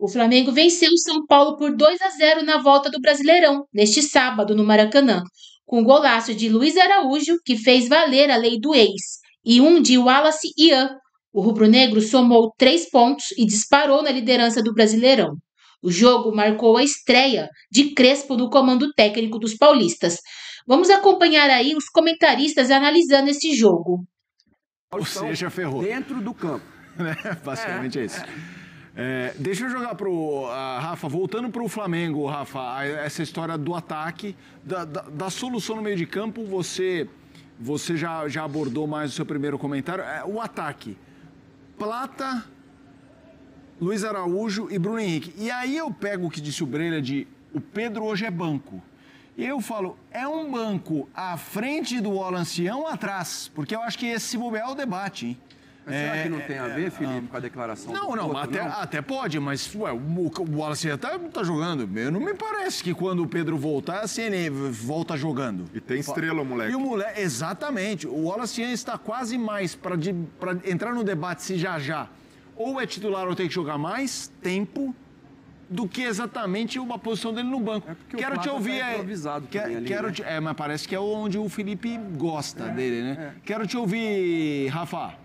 O Flamengo venceu o São Paulo por 2-0 na volta do Brasileirão, neste sábado, no Maracanã, com um golaço de Luiz Araújo, que fez valer a lei do ex, e um de Wallace Ian. O rubro-negro somou 3 pontos e disparou na liderança do Brasileirão. O jogo marcou a estreia de Crespo no comando técnico dos paulistas. Vamos acompanhar aí os comentaristas analisando esse jogo. Ou seja, ferrou. Dentro do campo. Basicamente é isso. Deixa eu jogar pro Rafa, voltando pro Flamengo, Rafa, essa história do ataque, da solução no meio de campo, você já abordou mais o seu primeiro comentário. O ataque, Plata, Luiz Araújo e Bruno Henrique. E aí eu pego o que disse o Breila de o Pedro hoje é banco. E eu falo, é um banco à frente do Wallace ou atrás? Porque eu acho que esse bobear é o debate, hein? Mas será que não tem a ver, Felipe, com a declaração Não, do outro, até pode, mas ué, o Wallace tá jogando. Não me parece que quando o Pedro voltar, assim, ele volta jogando. E tem estrela, moleque. E o moleque, exatamente. O Wallace está quase mais para entrar no debate se já ou é titular ou tem que jogar mais tempo do que exatamente uma posição dele no banco. Quero te ouvir. Mas parece que é onde o Felipe gosta dele, né? Quero te ouvir, Rafa.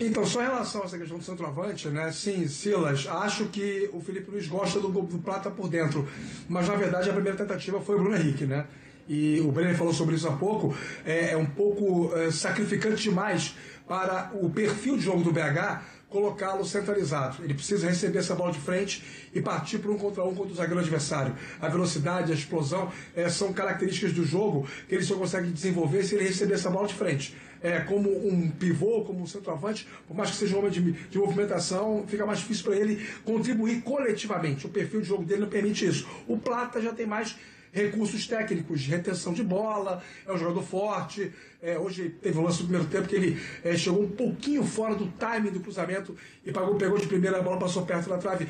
Então, só em relação a essa questão do centroavante, né? Sim, Silas, acho que o Felipe Luiz gosta do Plata por dentro, mas na verdade a primeira tentativa foi o Bruno Henrique, né? E o Brenner falou sobre isso há pouco, é um pouco sacrificante demais para o perfil de jogo do BH colocá-lo centralizado. Ele precisa receber essa bola de frente e partir para um contra o zagueiro adversário. A velocidade, a explosão são características do jogo que ele só consegue desenvolver se ele receber essa bola de frente. Como um pivô, como um centroavante, por mais que seja um homem de movimentação, fica mais difícil para ele contribuir coletivamente. O perfil de jogo dele não permite isso. O Plata já tem mais recursos técnicos de retenção de bola, é um jogador forte. Hoje teve um lance no primeiro tempo que ele chegou um pouquinho fora do timing do cruzamento e pegou de primeira, a bola passou perto da trave.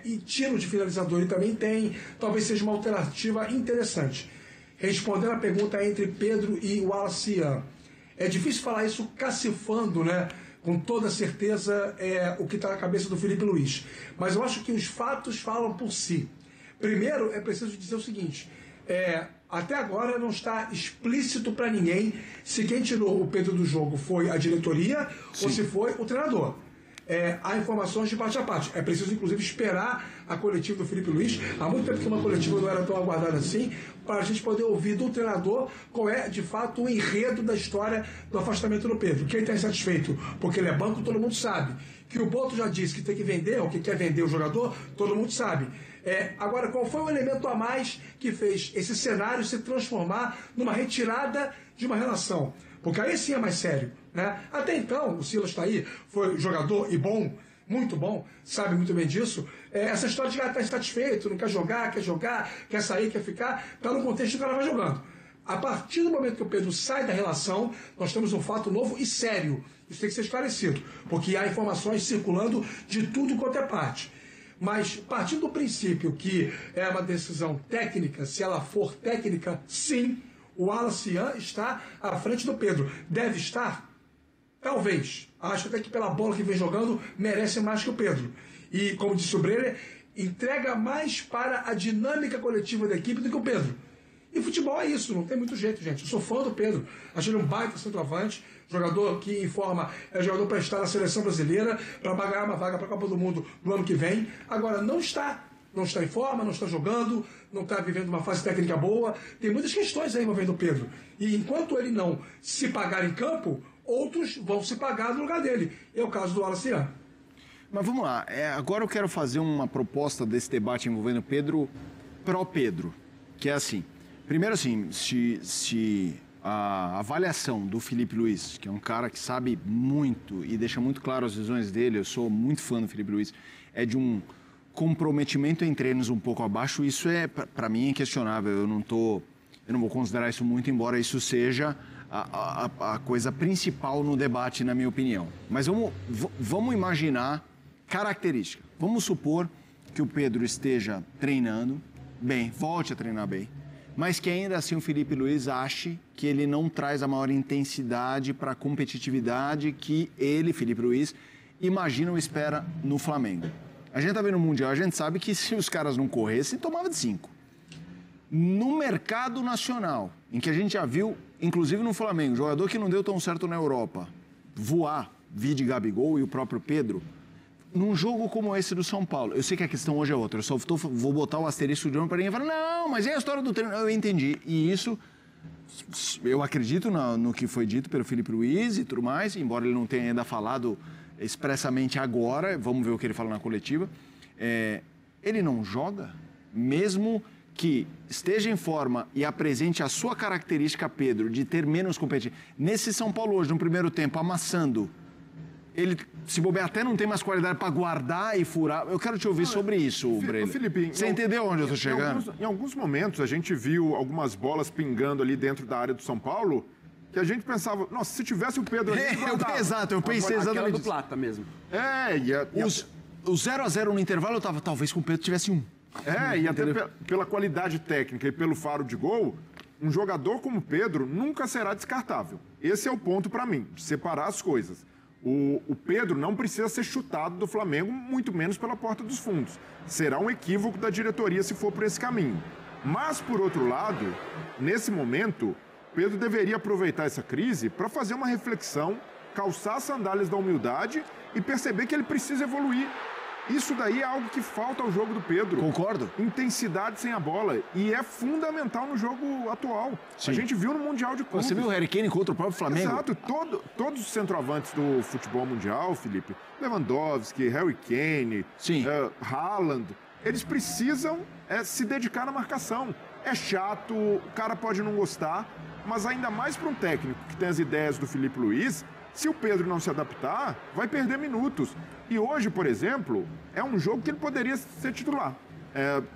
E tiro de finalizador ele também tem, talvez seja uma alternativa interessante. Respondendo a pergunta entre Pedro e Wallace, é difícil falar isso cacifando, né? Com toda certeza o que está na cabeça do Felipe Luiz. Mas eu acho que os fatos falam por si. Primeiro, é preciso dizer o seguinte, até agora não está explícito para ninguém se quem tirou o Pedro do jogo foi a diretoria ou se foi o treinador. Há informações de parte a parte. É preciso, inclusive, esperar a coletiva do Felipe Luiz. Há muito tempo que uma coletiva não era tão aguardada assim, para a gente poder ouvir do treinador qual é, de fato, o enredo da história do afastamento do Pedro. Quem está insatisfeito porque ele é banco, todo mundo sabe. Que o Boto já disse que tem que vender, ou que quer vender o jogador, todo mundo sabe. Agora, qual foi o elemento a mais que fez esse cenário se transformar numa retirada de uma relação? Porque aí sim é mais sério, né? Até então, o Silas está aí, foi jogador e bom, muito bom, sabe muito bem disso. Essa história de estar insatisfeito, não quer jogar, quer sair, quer ficar, está no contexto que o cara vai jogando. A partir do momento que o Pedro sai da relação, nós temos um fato novo e sério. Isso tem que ser esclarecido, porque há informações circulando de tudo quanto é parte. Mas, partindo do princípio que é uma decisão técnica, se ela for técnica, sim, o Wallace está à frente do Pedro. Deve estar? Talvez. Acho até que pela bola que vem jogando, merece mais que o Pedro. E, como disse o Breler, entrega mais para a dinâmica coletiva da equipe do que o Pedro. E futebol é isso, não tem muito jeito, gente. Eu sou fã do Pedro. Achei ele um baita centroavante, jogador que informa, é jogador para estar na seleção brasileira, para pagar uma vaga para a Copa do Mundo no ano que vem. Agora, não está em forma, não está jogando, não está vivendo uma fase técnica boa. Tem muitas questões aí envolvendo o Pedro. E enquanto ele não se pagar em campo, outros vão se pagar no lugar dele. É o caso do Wallace. Mas vamos lá, agora eu quero fazer uma proposta desse debate envolvendo Pedro pró-Pedro, que é assim. Primeiro assim, se a avaliação do Felipe Luiz, que é um cara que sabe muito e deixa muito claro as visões dele, eu sou muito fã do Felipe Luiz, é de um comprometimento em treinos um pouco abaixo, isso para mim, inquestionável. Eu não vou considerar isso muito, embora isso seja a coisa principal no debate, na minha opinião. Mas vamos imaginar característica. Vamos supor que o Pedro esteja treinando bem, volte a treinar bem, mas que ainda assim o Felipe Luiz ache que ele não traz a maior intensidade para a competitividade que ele, Felipe Luiz, imagina ou espera no Flamengo. A gente tá vendo o Mundial, a gente sabe que se os caras não corressem, tomava de 5. No mercado nacional, em que a gente já viu, inclusive no Flamengo, jogador que não deu tão certo na Europa, voar, vide Gabigol e o próprio Pedro, num jogo como esse do São Paulo, eu sei que a questão hoje é outra, eu só vou botar o asterisco de uma para ninguém falar, não, mas é a história do treino, eu entendi, e isso, eu acredito no que foi dito pelo Filipe Luiz e tudo mais, embora ele não tenha ainda falado expressamente agora, vamos ver o que ele fala na coletiva, ele não joga, mesmo que esteja em forma e apresente a sua característica, Pedro, de ter menos competência. Nesse São Paulo hoje, no primeiro tempo, amassando, ele, se bobear, até não tem mais qualidade para guardar e furar. Eu quero te ouvir sobre isso, Breno. Felipe, você entendeu onde eu estou chegando? Em alguns momentos, a gente viu algumas bolas pingando ali dentro da área do São Paulo, que a gente pensava, nossa, se tivesse o Pedro ali... Exato, eu pensei exatamente aquela do Plata mesmo. O 0-0 no intervalo, eu tava, talvez com o Pedro tivesse 1. E até pela qualidade técnica e pelo faro de gol, um jogador como o Pedro nunca será descartável. Esse é o ponto para mim, de separar as coisas. O Pedro não precisa ser chutado do Flamengo, muito menos pela porta dos fundos. Será um equívoco da diretoria se for por esse caminho. Mas, por outro lado, nesse momento, Pedro deveria aproveitar essa crise para fazer uma reflexão, calçar as sandálias da humildade e perceber que ele precisa evoluir. Isso daí é algo que falta ao jogo do Pedro. Concordo. Intensidade sem a bola. E é fundamental no jogo atual. Sim. A gente viu no Mundial de Clubes. Você viu o Harry Kane contra o próprio Flamengo? Exato. Todos os centroavantes do futebol mundial, Felipe, Lewandowski, Harry Kane, Haaland, eles precisam se dedicar na marcação. É chato, o cara pode não gostar, mas ainda mais para um técnico que tem as ideias do Filipe Luiz, se o Pedro não se adaptar, vai perder minutos. E hoje, por exemplo, é um jogo que ele poderia ser titular.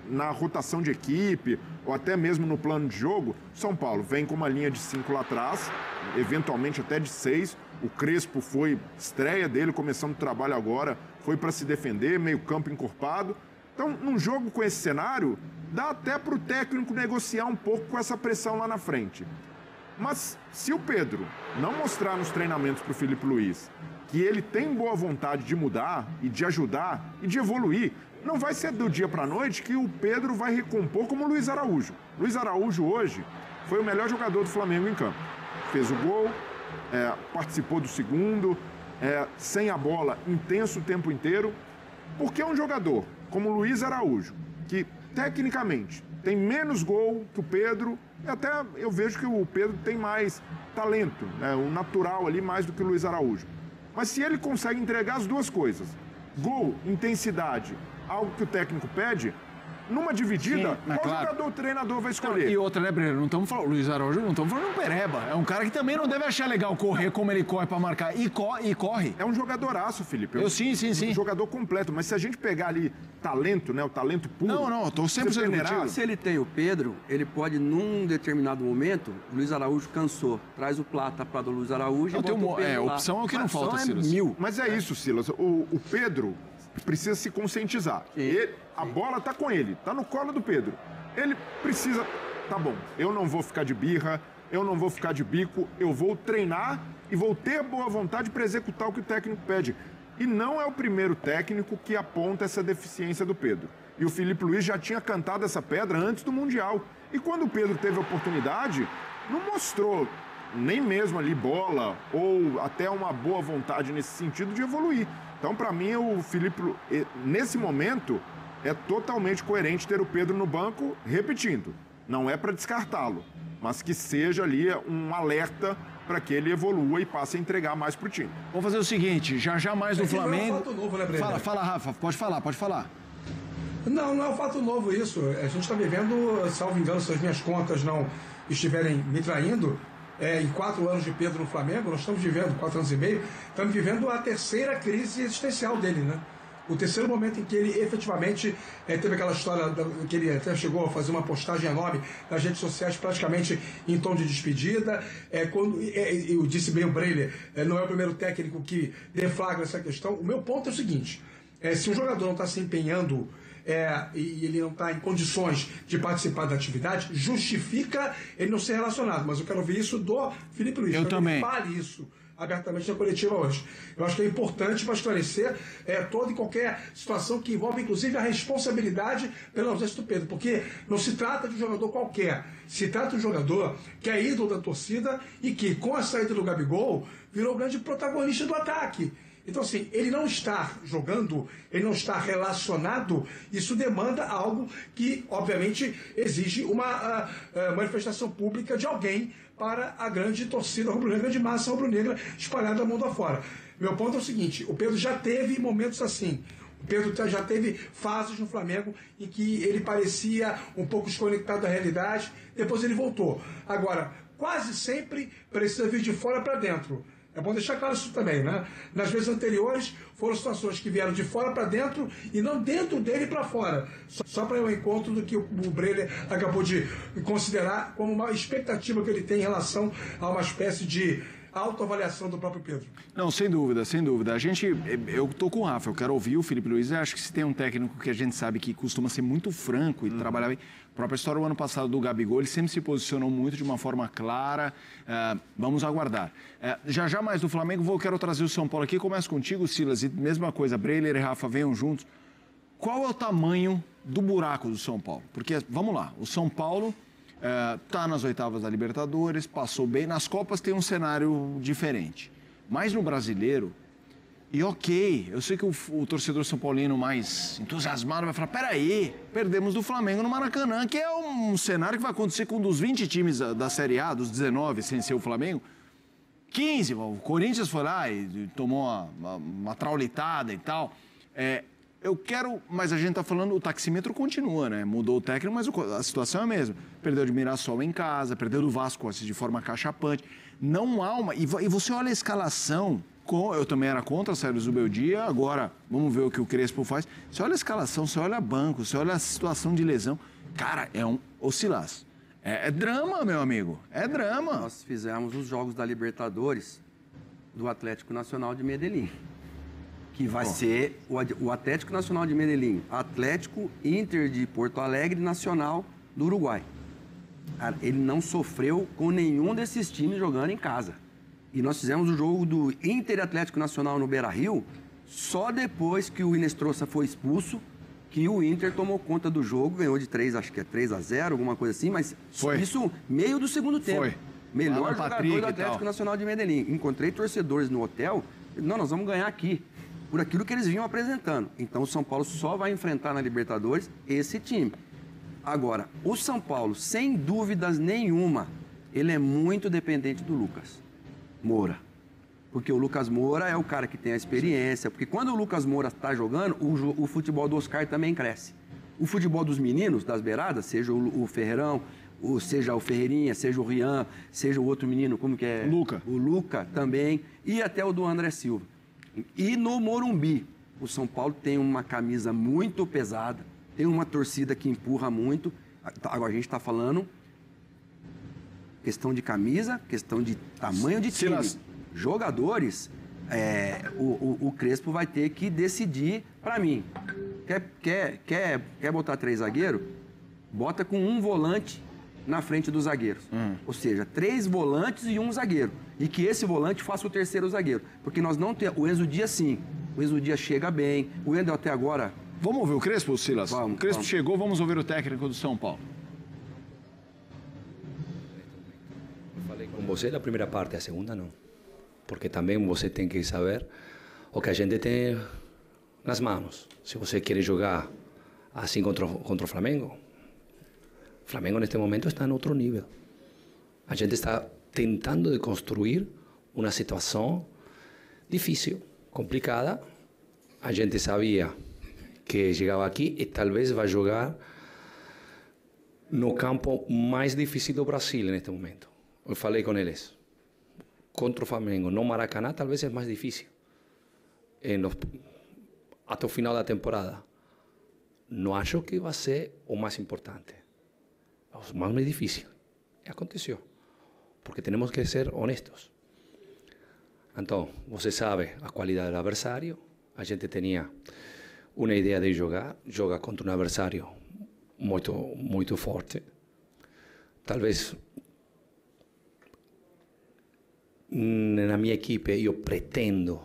Na rotação de equipe, ou até mesmo no plano de jogo, São Paulo vem com uma linha de 5 lá atrás, eventualmente até de 6. O Crespo foi estreia dele, começando o trabalho agora, foi para se defender, meio campo encorpado. Então, num jogo com esse cenário, dá até para o técnico negociar um pouco com essa pressão lá na frente. Mas se o Pedro não mostrar nos treinamentos para o Filipe Luiz que ele tem boa vontade de mudar e de ajudar e de evoluir, não vai ser do dia para a noite que o Pedro vai recompor como o Luiz Araújo. Luiz Araújo hoje foi o melhor jogador do Flamengo em campo. Fez o gol, participou do segundo, sem a bola, intenso o tempo inteiro. Porque é um jogador como o Luiz Araújo, que tecnicamente tem menos gol que o Pedro, e até eu vejo que o Pedro tem mais talento, o natural ali mais do que o Luiz Araújo. Mas se ele consegue entregar as duas coisas, gol, intensidade, algo que o técnico pede, numa dividida, qual jogador o treinador vai escolher? E outra, né, Breno? Não estamos falando, Luiz Araújo, não estamos falando um pereba. É um cara que também não deve achar legal correr como ele corre para marcar. E corre. É um jogadoraço, Felipe. Sim. Um jogador completo. Mas se a gente pegar ali talento, o talento puro... Não, eu tô sempre generado. Se ele tem o Pedro, ele pode, num determinado momento, o Luiz Araújo cansou. Traz o Plata para o Luiz Araújo e bota o Pedro lá. Opção é o que não falta, Silas. Mas é isso, Silas. O Pedro precisa se conscientizar. A bola tá com ele, tá no colo do Pedro. Ele precisa... Tá bom, eu não vou ficar de birra, eu não vou ficar de bico, eu vou treinar e vou ter boa vontade para executar o que o técnico pede. E não é o primeiro técnico que aponta essa deficiência do Pedro. E o Filipe Luiz já tinha cantado essa pedra antes do Mundial. E quando o Pedro teve a oportunidade, não mostrou nem mesmo ali bola ou até uma boa vontade nesse sentido de evoluir. Então, para mim, o Filipe, nesse momento, é totalmente coerente ter o Pedro no banco, repetindo. Não é para descartá-lo, mas que seja ali um alerta para que ele evolua e passe a entregar mais pro time. Vamos fazer o seguinte, já mais do Flamengo... Não é um fato novo, né, Breno? Fala, Rafa, pode falar. Não é um fato novo isso. A gente está vivendo, salvo engano, se as minhas contas não estiverem me traindo, em 4 anos de Pedro no Flamengo, nós estamos vivendo, 4 anos e meio, estamos vivendo a terceira crise existencial dele, né? O terceiro momento em que ele efetivamente teve aquela história que ele até chegou a fazer uma postagem enorme nas redes sociais, praticamente em tom de despedida. Quando eu disse bem o Breyer, não é o primeiro técnico que deflagra essa questão. O meu ponto é o seguinte: se um jogador não está se empenhando e ele não está em condições de participar da atividade, justifica ele não ser relacionado. Mas eu quero ouvir isso do Filipe Luiz. Eu também. Ele fale isso abertamente na coletiva hoje. Eu acho que é importante para esclarecer toda e qualquer situação que envolve, inclusive, a responsabilidade pela ausência do Pedro, porque não se trata de um jogador qualquer, se trata de um jogador que é ídolo da torcida e que, com a saída do Gabigol, virou o grande protagonista do ataque. Então, assim, ele não está jogando, ele não está relacionado, isso demanda algo que, obviamente, exige uma manifestação pública de alguém para a grande torcida rubro-negra, a grande massa rubro-negra espalhada mundo afora. Meu ponto é o seguinte, o Pedro já teve momentos assim. O Pedro já teve fases no Flamengo em que ele parecia um pouco desconectado da realidade, depois ele voltou. Agora, quase sempre precisa vir de fora para dentro. É bom deixar claro isso também, né? Nas vezes anteriores foram situações que vieram de fora para dentro e não dentro dele para fora. Só para ir ao encontro do que o Breler acabou de considerar como uma expectativa que ele tem em relação a uma espécie de autoavaliação do próprio Pedro. Não, sem dúvida, sem dúvida. Eu tô com o Rafa, eu quero ouvir o Felipe Luiz. Eu acho que se tem um técnico que a gente sabe que costuma ser muito franco e trabalhar bem. A própria história do ano passado do Gabigol, ele sempre se posicionou muito de uma forma clara. Vamos aguardar. Já mais do Flamengo, quero trazer o São Paulo aqui. Começo contigo, Silas, e mesma coisa, Breler e Rafa venham juntos. Qual é o tamanho do buraco do São Paulo? Porque, vamos lá, o São Paulo está nas oitavas da Libertadores, passou bem. Nas Copas tem um cenário diferente. Mas no Brasileiro, e ok, eu sei que o torcedor são paulino mais entusiasmado vai falar, peraí, perdemos do Flamengo no Maracanã, que é um cenário que vai acontecer com um dos 20 times da Série A, dos 19, sem ser o Flamengo. 15, o Corinthians foi lá e tomou uma traulitada e tal. Mas a gente tá falando, o taxímetro continua, né? Mudou o técnico, mas a situação é a mesma. Perdeu de Mirassol em casa, perdeu do Vasco de forma cachapante. Não há uma... E você olha a escalação, eu também era contra a saída do Zubeldia, agora vamos ver o que o Crespo faz. Você olha a escalação, você olha banco, você olha a situação de lesão. Cara, é um oscilaço. É drama, meu amigo, é drama. Nós fizemos os jogos da Libertadores do Atlético Nacional de Medellín. Que vai ser o Atlético Nacional de Medellín, Atlético Inter de Porto Alegre Nacional do Uruguai. Ele não sofreu com nenhum desses times jogando em casa. E nós fizemos o jogo do Inter Atlético Nacional no Beira-Rio só depois que o Inestrosa foi expulso, que o Inter tomou conta do jogo, ganhou de 3-0, alguma coisa assim, mas isso meio do segundo tempo. Foi. Melhor jogador do Atlético Nacional de Medellín. Encontrei torcedores no hotel, nós vamos ganhar aqui. Por aquilo que eles vinham apresentando. Então, o São Paulo só vai enfrentar na Libertadores esse time. Agora, o São Paulo, sem dúvidas nenhuma, ele é muito dependente do Lucas Moura. Porque o Lucas Moura é o cara que tem a experiência. Porque quando o Lucas Moura está jogando, o futebol do Oscar também cresce. O futebol dos meninos, das beiradas, seja o Ferreirão, seja o Ferreirinha, seja o Rian, seja o outro menino, como que é? O Luca também. E até o do André Silva. E no Morumbi, o São Paulo tem uma camisa muito pesada, tem uma torcida que empurra muito. Agora a gente está falando questão de camisa, questão de tamanho de time. Jogadores, o Crespo vai ter que decidir para mim. Quer botar 3 zagueiros? Bota com um volante na frente dos zagueiros. Ou seja, 3 volantes e um zagueiro. E que esse volante faça o terceiro zagueiro. Porque nós não temos... O Enzo Dias, sim. O Enzo Dias chega bem. O Wendel até agora... Vamos ouvir o Crespo, Silas? Vamos, o Crespo chegou, vamos ouvir o técnico do São Paulo. Eu falei com você da primeira parte, a segunda não. Porque também você tem que saber o que a gente tem nas mãos. Se você quer jogar assim contra o Flamengo... O Flamengo neste momento está em outro nível. A gente está tentando de construir uma situação difícil, complicada. A gente sabia que chegava aqui e talvez vai jogar no campo mais difícil do Brasil neste momento. Eu falei com eles. Contra o Flamengo no Maracanã talvez é mais difícil. Até o final da temporada. Não acho que vai ser o mais importante. O mais difícil. E aconteceu. Porque temos que ser honestos. Então, você sabe a qualidade do adversário. A gente tinha uma ideia de jogar contra um adversário muito forte. Talvez na minha equipe eu pretendo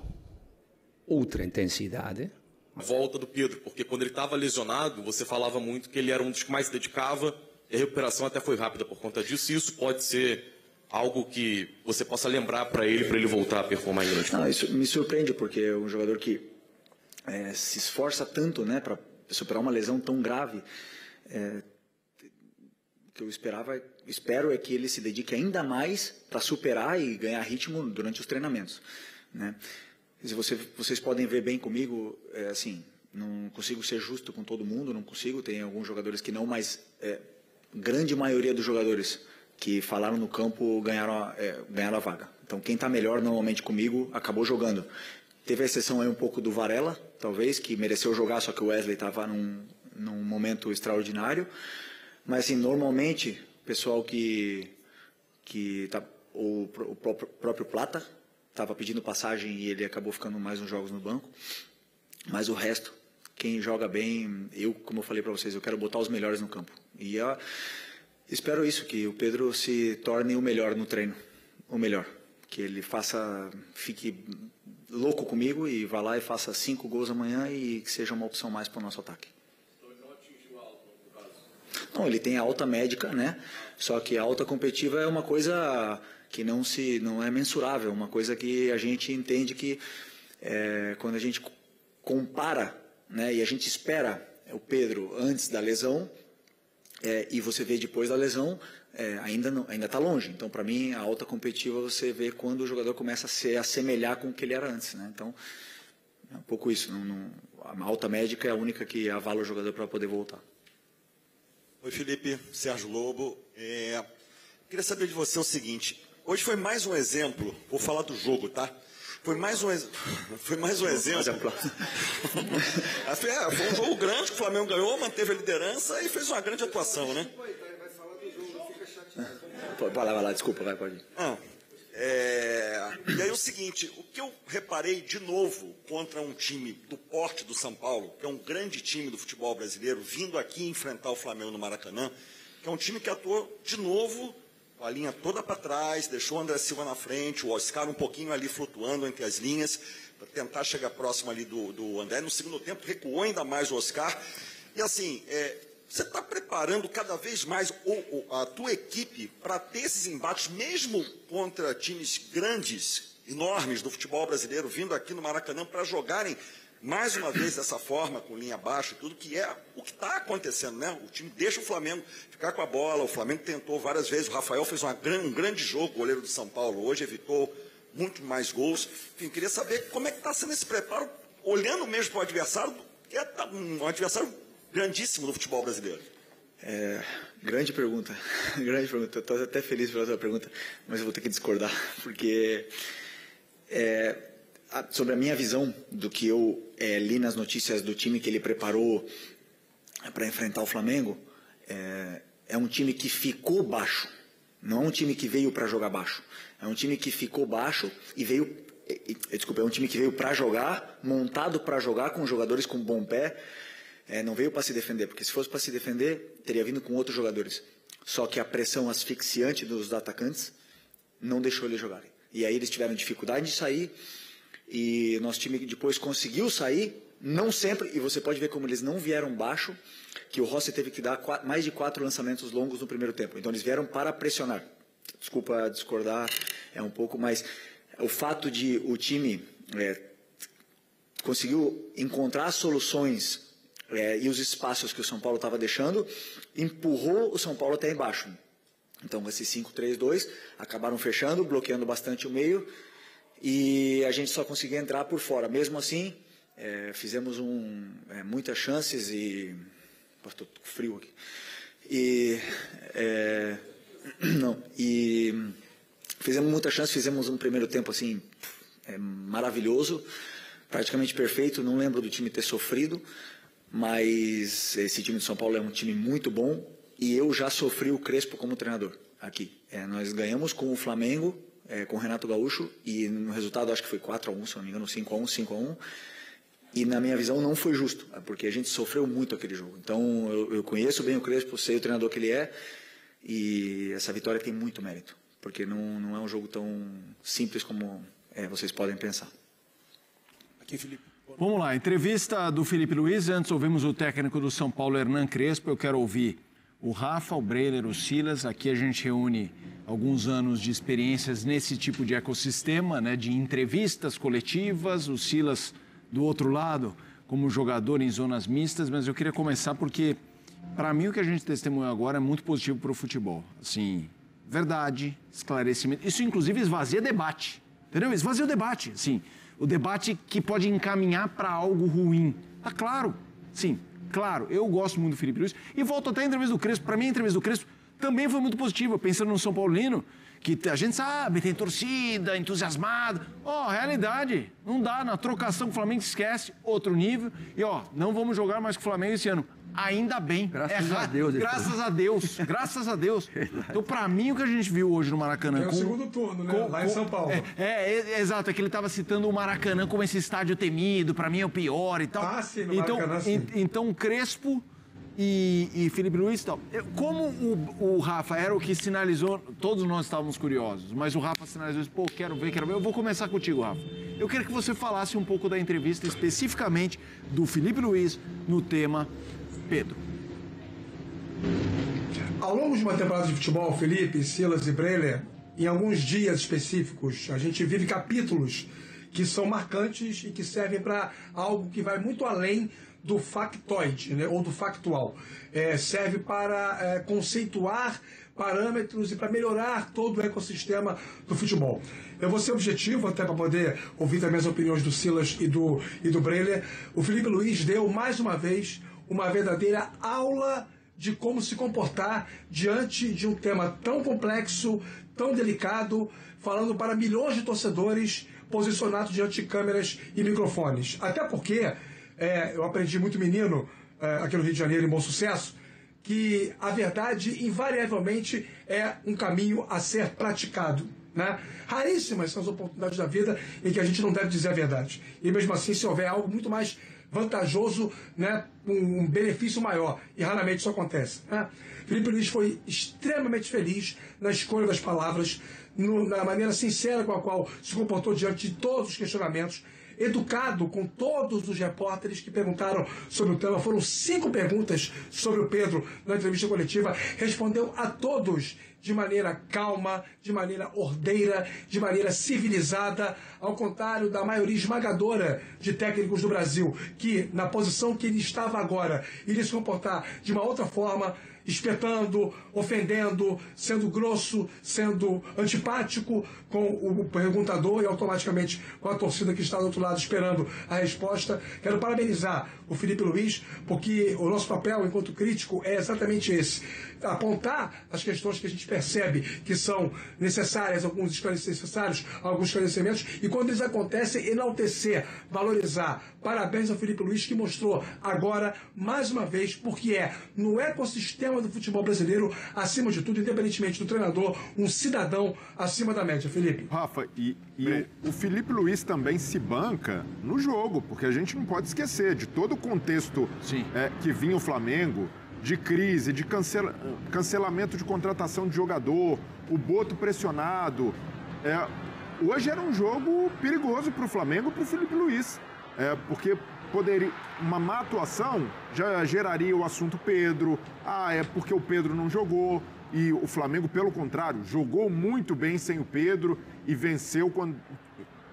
outra intensidade. Volta do Pedro, porque quando ele estava lesionado, você falava muito que ele era um dos que mais se dedicava, e a recuperação até foi rápida por conta disso, e isso pode ser algo que você possa lembrar para ele voltar a performar em grande forma. Isso me surpreende, porque é um jogador que se esforça tanto, né, para superar uma lesão tão grave. O que eu espero é que ele se dedique ainda mais para superar e ganhar ritmo durante os treinamentos, né? Vocês podem ver bem comigo, assim, não consigo ser justo com todo mundo, não consigo, tem alguns jogadores que não, mas grande maioria dos jogadores que falaram no campo ganharam a vaga. Então quem está melhor normalmente comigo acabou jogando. Teve a exceção aí um pouco do Varela, talvez, que mereceu jogar, só que o Wesley estava num momento extraordinário. Mas assim, normalmente, o pessoal o próprio Plata estava pedindo passagem e ele acabou ficando mais uns jogos no banco. Mas o resto, quem joga bem, como eu falei para vocês, eu quero botar os melhores no campo. E espero isso, que o Pedro se torne o melhor no treino, o melhor. Que ele fique louco comigo e vá lá e faça 5 gols amanhã e que seja uma opção mais para o nosso ataque. Então ele não atingiu a alta, no caso? Não, ele tem a alta médica, né? Só que a alta competitiva é uma coisa que não é mensurável, uma coisa que a gente entende que quando a gente compara, né, e a gente espera o Pedro antes da lesão e você vê depois da lesão, ainda está longe. Então, para mim, a alta competitiva você vê quando o jogador começa a se assemelhar com o que ele era antes, né? Então, é um pouco isso. A alta médica é a única que avala o jogador para poder voltar. Oi, Felipe, Sérgio Lobo. Queria saber de você o seguinte. Hoje foi mais um exemplo, vou falar do jogo, tá? Foi mais um exemplo. Foi um jogo grande que o Flamengo ganhou, manteve a liderança e fez uma grande atuação, né? Vai lá, desculpa, pode ir. E aí o seguinte, o que eu reparei de novo contra um time do porte do São Paulo, que é um grande time do futebol brasileiro, vindo aqui enfrentar o Flamengo no Maracanã, que é um time que atuou de novo com a linha toda para trás, deixou o André Silva na frente, o Oscar um pouquinho ali flutuando entre as linhas, para tentar chegar próximo ali do André. No segundo tempo recuou ainda mais o Oscar. E assim, você está preparando cada vez mais a tua equipe para ter esses embates, mesmo contra times grandes, enormes do futebol brasileiro, vindo aqui no Maracanã para jogarem mais uma vez dessa forma, com linha baixa e tudo, que é o que está acontecendo, né? O time deixa o Flamengo ficar com a bola, o Flamengo tentou várias vezes, o Rafael fez um grande jogo, goleiro do São Paulo, hoje evitou muito mais gols. Enfim, queria saber como é que está sendo esse preparo, olhando mesmo para o adversário, que é um adversário grandíssimo do futebol brasileiro. Grande pergunta, grande pergunta. Estou até feliz pela sua pergunta, mas eu vou ter que discordar, porque sobre a minha visão do que eu li nas notícias do time que ele preparou para enfrentar o Flamengo, é um time que ficou baixo, não é um time que veio para jogar baixo, é um time que ficou baixo e veio, é um time que veio para jogar, montado para jogar com jogadores com bom pé. Não veio para se defender, porque se fosse para se defender, teria vindo com outros jogadores. Só que a pressão asfixiante dos atacantes não deixou eles jogarem. E aí eles tiveram dificuldade de sair, e nosso time depois conseguiu sair, não sempre, e você pode ver como eles não vieram baixo, que o Rossi teve que dar mais de 4 lançamentos longos no primeiro tempo. Então eles vieram para pressionar. Desculpa discordar, um pouco, mas o fato de o time conseguiu encontrar soluções e os espaços que o São Paulo estava deixando, empurrou o São Paulo até embaixo. Então, esses 5-3-2 acabaram fechando, bloqueando bastante o meio, e a gente só conseguia entrar por fora. Mesmo assim, fizemos muitas chances e... Estou frio aqui. E fizemos muitas chances, fizemos um primeiro tempo assim, maravilhoso, praticamente perfeito. Não lembro do time ter sofrido, mas esse time de São Paulo é um time muito bom, e eu já sofri o Crespo como treinador aqui. Nós ganhamos com o Flamengo, com o Renato Gaúcho, e no resultado acho que foi 4-1, se não me engano, 5-1, e na minha visão não foi justo, porque a gente sofreu muito aquele jogo. Então eu conheço bem o Crespo, sei o treinador que ele é, e essa vitória tem muito mérito. porque não é um jogo tão simples como vocês podem pensar. Aqui, Felipe. Vamos lá, entrevista do Felipe Luiz. Antes ouvimos o técnico do São Paulo, Hernan Crespo. Eu quero ouvir o Rafa, o Breiler, o Silas. Aqui a gente reúne alguns anos de experiências nesse tipo de ecossistema, né, de entrevistas coletivas. O Silas, do outro lado, como jogador em zonas mistas. Mas eu queria começar porque, para mim, o que a gente testemunhou agora é muito positivo para o futebol. Assim, verdade, esclarecimento. Isso, inclusive, esvazia debate. Entendeu? Esvazia o debate, assim. O debate que pode encaminhar para algo ruim. Ah, claro, sim, claro. Eu gosto muito do Felipe Luiz. E volto até a entrevista do Crespo. Para mim, a entrevista do Crespo também foi muito positiva. Pensando no São Paulino, que a gente sabe, tem torcida, entusiasmada. Realidade, não dá. Na trocação com o Flamengo, esquece, outro nível. E, não vamos jogar mais com o Flamengo esse ano. Ainda bem. Graças a Deus. Graças a Deus. Graças a Deus. Então, pra mim, o que a gente viu hoje no Maracanã... É o segundo turno, né? Lá em São Paulo. Exato. É que ele estava citando o Maracanã como esse estádio temido. Pra mim é o pior e tal. Ah, sim, no Maracanã, sim. Então, Crespo e Felipe Luiz e tal. Como o Rafa era o que sinalizou... Todos nós estávamos curiosos. Mas o Rafa sinalizou isso. Pô, quero ver. Eu vou começar contigo, Rafa. Eu queria que você falasse um pouco da entrevista, especificamente do Felipe Luiz, no tema... Pedro. Ao longo de uma temporada de futebol, Felipe, Silas e Breiler, em alguns dias específicos, a gente vive capítulos que são marcantes e que servem para algo que vai muito além do factoide, né, ou do factual. Serve para conceituar parâmetros e para melhorar todo o ecossistema do futebol. Eu vou ser objetivo, até para poder ouvir também as opiniões do Silas e do Breiler. O Felipe Luiz deu, mais uma vez, uma verdadeira aula de como se comportar diante de um tema tão complexo, tão delicado, falando para milhões de torcedores posicionados diante de câmeras e microfones. Até porque eu aprendi muito menino aqui no Rio de Janeiro, em Bom Sucesso, que a verdade invariavelmente é um caminho a ser praticado, né? Raríssimas são as oportunidades da vida em que a gente não deve dizer a verdade. E mesmo assim, se houver algo muito mais vantajoso, né, um benefício maior, e raramente isso acontece, né? Felipe Luiz foi extremamente feliz na escolha das palavras, na maneira sincera com a qual se comportou diante de todos os questionamentos, educado com todos os repórteres que perguntaram sobre o tema. Foram 5 perguntas sobre o Pedro na entrevista coletiva. Respondeu a todos de maneira calma, de maneira ordeira, de maneira civilizada, ao contrário da maioria esmagadora de técnicos do Brasil, que, na posição que ele estava agora, iria se comportar de uma outra forma, espetando, ofendendo, sendo grosso, sendo antipático com o perguntador e automaticamente com a torcida que está do outro lado esperando a resposta. Quero parabenizar o Felipe Luiz, porque o nosso papel enquanto crítico é exatamente esse: apontar as questões que a gente percebe que são necessárias, alguns esclarecimentos, e quando eles acontecem, enaltecer, valorizar. Parabéns ao Felipe Luiz, que mostrou agora, mais uma vez, porque no ecossistema do futebol brasileiro, acima de tudo, independentemente do treinador, um cidadão acima da média. Felipe. Rafa, o Felipe Luiz também se banca no jogo, porque a gente não pode esquecer de todo o contexto que vinha o Flamengo, de crise, de cancelamento de contratação de jogador, o Boto pressionado. Hoje era um jogo perigoso para o Flamengo e para o Felipe Luiz, porque uma má atuação já geraria o assunto Pedro, é porque o Pedro não jogou, e o Flamengo, pelo contrário, jogou muito bem sem o Pedro e venceu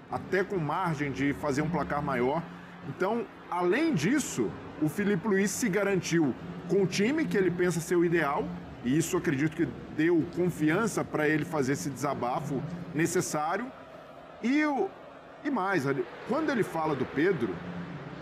até com margem de fazer um placar maior. Então, além disso, o Felipe Luiz se garantiu com o time que ele pensa ser o ideal, e isso acredito que deu confiança para ele fazer esse desabafo necessário. E mais, quando ele fala do Pedro,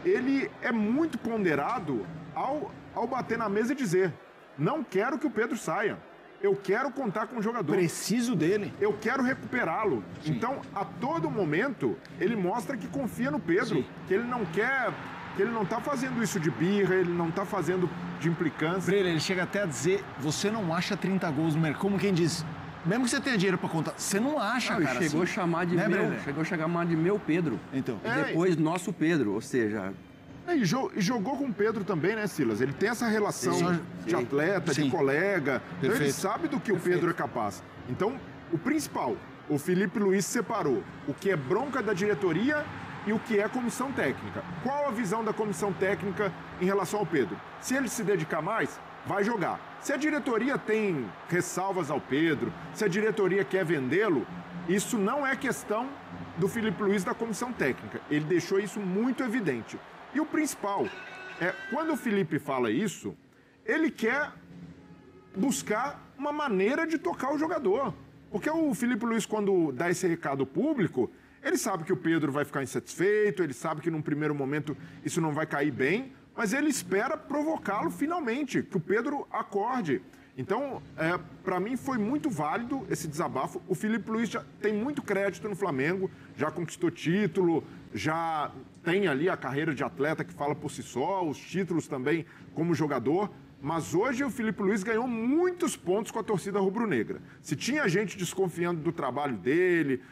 ele é muito ponderado ao bater na mesa e dizer: não quero que o Pedro saia, eu quero contar com o jogador. Preciso dele. Eu quero recuperá-lo. Então, a todo momento, ele mostra que confia no Pedro, que ele não quer... que ele não tá fazendo isso de birra, ele não tá fazendo de implicância. Ele chega até a dizer: você não acha 30 gols no mercado. Como quem diz, mesmo que você tenha dinheiro pra contar, você não acha, cara. Chegou a chamar de meu Pedro. Então. E depois nosso Pedro, ou seja... E jogou com o Pedro também, né, Silas? Ele tem essa relação de atleta, de colega. Então ele sabe do que o Pedro é capaz. Então, O principal, o Felipe Luiz separou o que é bronca da diretoria e o que é comissão técnica. Qual a visão da comissão técnica em relação ao Pedro? Se ele se dedicar mais, vai jogar. Se a diretoria tem ressalvas ao Pedro, se a diretoria quer vendê-lo, isso não é questão do Felipe Luiz da comissão técnica. Ele deixou isso muito evidente. E o principal é, quando o Felipe fala isso, ele quer buscar uma maneira de tocar o jogador. Porque o Felipe Luiz, quando dá esse recado público, ele sabe que o Pedro vai ficar insatisfeito, ele sabe que num primeiro momento isso não vai cair bem, mas ele espera provocá-lo finalmente, que o Pedro acorde. Então, para mim foi muito válido esse desabafo. O Felipe Luiz já tem muito crédito no Flamengo, já conquistou título, já tem ali a carreira de atleta que fala por si só, os títulos também como jogador. Mas hoje o Felipe Luiz ganhou muitos pontos com a torcida rubro-negra. Se tinha gente desconfiando do trabalho dele,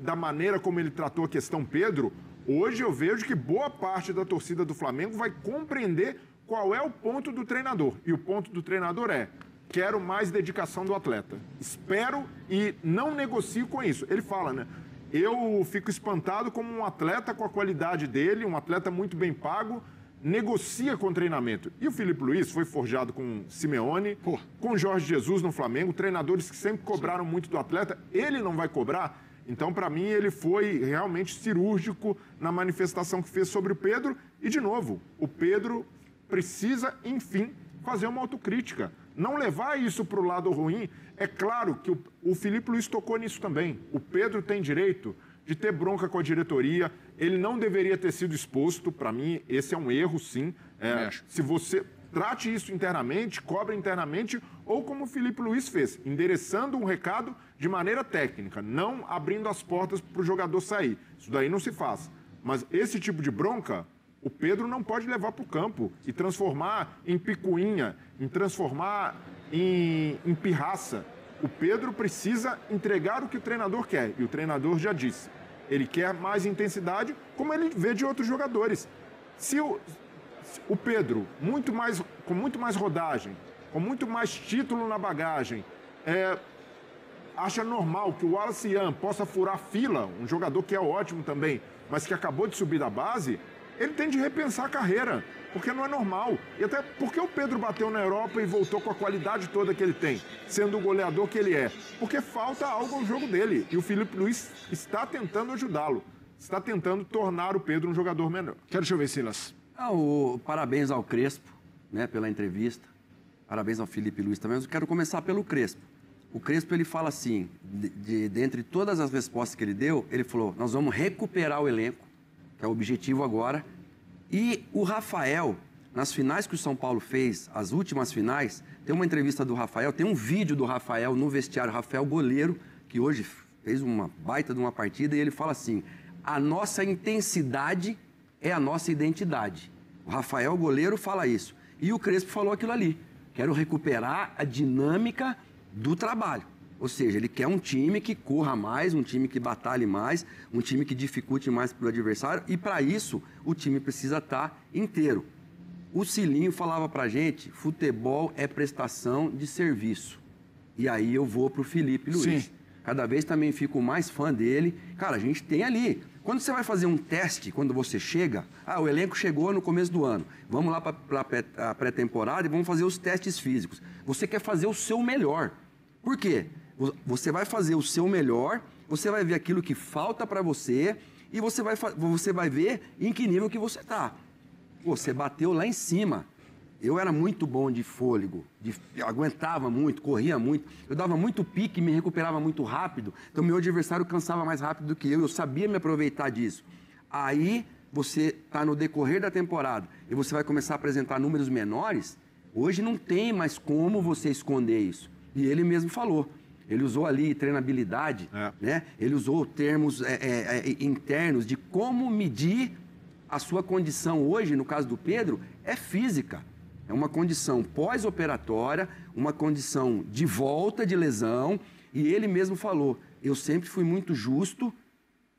da maneira como ele tratou a questão Pedro, hoje eu vejo que boa parte da torcida do Flamengo vai compreender qual é o ponto do treinador. E o ponto do treinador é: quero mais dedicação do atleta. Espero e não negocio com isso. Ele fala, né? Eu fico espantado como um atleta com a qualidade dele, um atleta muito bem pago, negocia com o treinamento. E o Felipe Luiz foi forjado com Simeone, com Jorge Jesus no Flamengo, treinadores que sempre cobraram muito do atleta. Ele não vai cobrar? Então, para mim, ele foi realmente cirúrgico na manifestação que fez sobre o Pedro. E, de novo, o Pedro precisa, enfim, fazer uma autocrítica. Não levar isso para o lado ruim. É claro que o Felipe Luiz tocou nisso também. O Pedro tem direito de ter bronca com a diretoria. Ele não deveria ter sido exposto. Para mim, esse é um erro, sim. Se você trate isso internamente, cobre internamente, ou como o Felipe Luiz fez, endereçando um recado de maneira técnica, não abrindo as portas para o jogador sair. Isso daí não se faz. Mas esse tipo de bronca, o Pedro não pode levar para o campo e transformar em picuinha, em transformar em pirraça. O Pedro precisa entregar o que o treinador quer, e o treinador já disse. Ele quer mais intensidade, como ele vê de outros jogadores. Se o Pedro, com muito mais rodagem, com muito mais título na bagagem, acha normal que o Wallace Ian possa furar fila, um jogador que é ótimo também, mas que acabou de subir da base, ele tem de repensar a carreira, porque não é normal. E até porque o Pedro bateu na Europa e voltou com a qualidade toda que ele tem, sendo o goleador que ele é. Porque falta algo ao jogo dele. E o Felipe Luiz está tentando ajudá-lo. Está tentando tornar o Pedro um jogador melhor. Deixa eu ver, Silas. Parabéns ao Crespo, né, pela entrevista. Parabéns ao Felipe Luiz também. Mas eu quero começar pelo Crespo. O Crespo, ele fala assim, dentre todas as respostas que ele deu, ele falou: nós vamos recuperar o elenco, que é o objetivo agora. E o Rafael, nas finais que o São Paulo fez, as últimas finais, tem uma entrevista do Rafael, tem um vídeo do Rafael no vestiário, Rafael goleiro, que hoje fez uma baita de uma partida, e ele fala assim: a nossa intensidade é a nossa identidade. O Rafael goleiro fala isso. E o Crespo falou aquilo ali: quero recuperar a dinâmica do trabalho. Ou seja, ele quer um time que corra mais, um time que batalhe mais, um time que dificulte mais para o adversário, e para isso o time precisa estar inteiro. O Cilinho falava para a gente: futebol é prestação de serviço. E aí eu vou para o Felipe Luiz. Sim. Cada vez também fico mais fã dele. Cara, a gente tem ali. Quando você vai fazer um teste, quando você chega, o elenco chegou no começo do ano, vamos lá para a pré-temporada e vamos fazer os testes físicos. Você quer fazer o seu melhor. Por quê? Você vai fazer o seu melhor, você vai ver aquilo que falta para você e você vai ver em que nível que você está. Você bateu lá em cima. Eu era muito bom de fôlego, aguentava muito, corria muito, eu dava muito pique, me recuperava muito rápido, então meu adversário cansava mais rápido do que eu sabia me aproveitar disso. Aí você está no decorrer da temporada e você vai começar a apresentar números menores, hoje não tem mais como você esconder isso. E ele mesmo falou. Ele usou ali treinabilidade, né? Ele usou termos internos de como medir a sua condição hoje, no caso do Pedro, é física. É uma condição pós-operatória, uma condição de volta de lesão. E ele mesmo falou: eu sempre fui muito justo,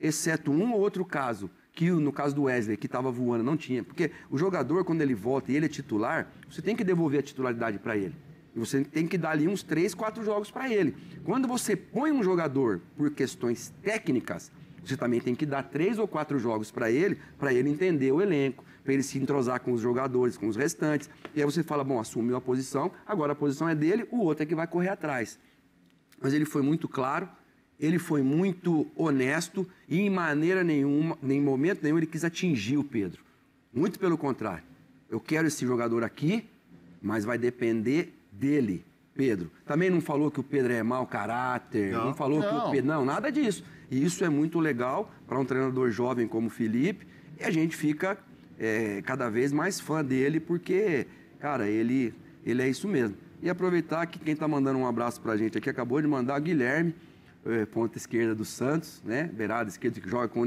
exceto um ou outro caso, que no caso do Wesley, que estava voando, não tinha. Porque o jogador, quando ele volta e ele é titular, você tem que devolver a titularidade para ele. E você tem que dar ali uns 3, 4 jogos para ele. Quando você põe um jogador por questões técnicas, você também tem que dar 3 ou 4 jogos para ele entender o elenco, para ele se entrosar com os jogadores, com os restantes. E aí você fala, bom, assumiu a posição, agora a posição é dele, o outro é que vai correr atrás. Mas ele foi muito claro, ele foi muito honesto e em maneira nenhuma, em momento nenhum, ele quis atingir o Pedro. Muito pelo contrário. Eu quero esse jogador aqui, mas vai depender dele, Pedro. Também não falou que o Pedro é mau caráter, não falou que o Pedro... Não, nada disso. E isso é muito legal para um treinador jovem como o Felipe, e a gente fica cada vez mais fã dele, porque, cara, ele é isso mesmo. E aproveitar que quem está mandando um abraço para a gente aqui, acabou de mandar o Guilherme, ponta esquerda do Santos, né? Beirada esquerda, que joga com...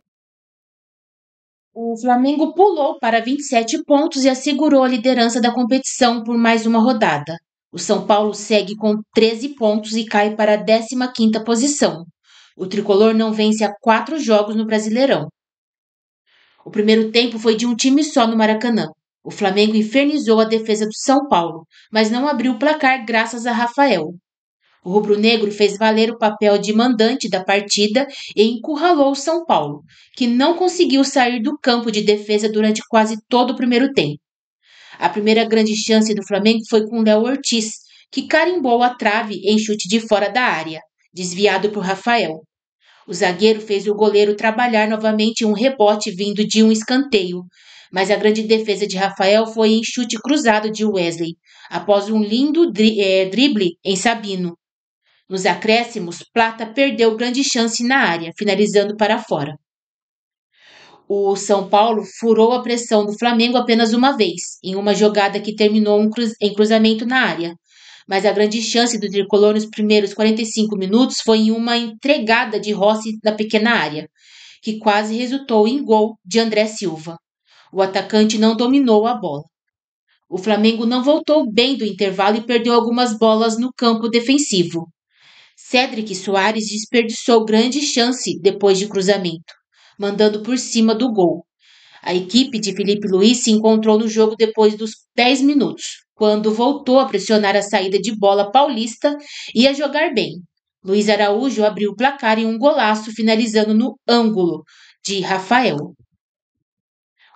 O Flamengo pulou para 27 pontos e assegurou a liderança da competição por mais uma rodada. O São Paulo segue com 13 pontos e cai para a 15ª posição. O tricolor não vence há 4 jogos no Brasileirão. O primeiro tempo foi de um time só no Maracanã. O Flamengo infernizou a defesa do São Paulo, mas não abriu o placar graças a Rafael. O rubro-negro fez valer o papel de mandante da partida e encurralou o São Paulo, que não conseguiu sair do campo de defesa durante quase todo o primeiro tempo. A primeira grande chance do Flamengo foi com Léo Ortiz, que carimbou a trave em chute de fora da área, desviado por Rafael. O zagueiro fez o goleiro trabalhar novamente um rebote vindo de um escanteio, mas a grande defesa de Rafael foi em chute cruzado de Wesley, após um lindo drible em Sabino. Nos acréscimos, Plata perdeu grande chance na área, finalizando para fora. O São Paulo furou a pressão do Flamengo apenas uma vez, em uma jogada que terminou em cruzamento na área. Mas a grande chance do tricolor nos primeiros 45 minutos foi em uma entregada de Rossi na pequena área, que quase resultou em gol de André Silva. O atacante não dominou a bola. O Flamengo não voltou bem do intervalo e perdeu algumas bolas no campo defensivo. Cédric Soares desperdiçou grande chance depois de cruzamento, mandando por cima do gol. A equipe de Felipe Luiz se encontrou no jogo depois dos 10 minutos, quando voltou a pressionar a saída de bola paulista e a jogar bem. Luiz Araújo abriu o placar em um golaço, finalizando no ângulo de Rafael.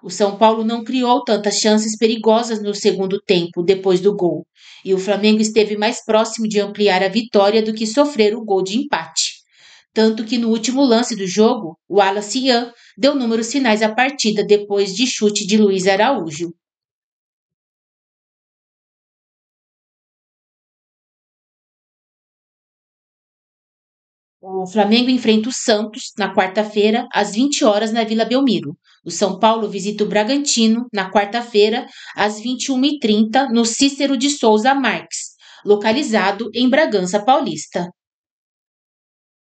O São Paulo não criou tantas chances perigosas no segundo tempo, depois do gol, e o Flamengo esteve mais próximo de ampliar a vitória do que sofrer o gol de empate. Tanto que no último lance do jogo, o Wallace Ian deu números finais à partida depois de chute de Luiz Araújo. O Flamengo enfrenta o Santos na quarta-feira, às 20 horas, na Vila Belmiro. O São Paulo visita o Bragantino na quarta-feira, às 21h30, no Cícero de Souza Marques, localizado em Bragança Paulista.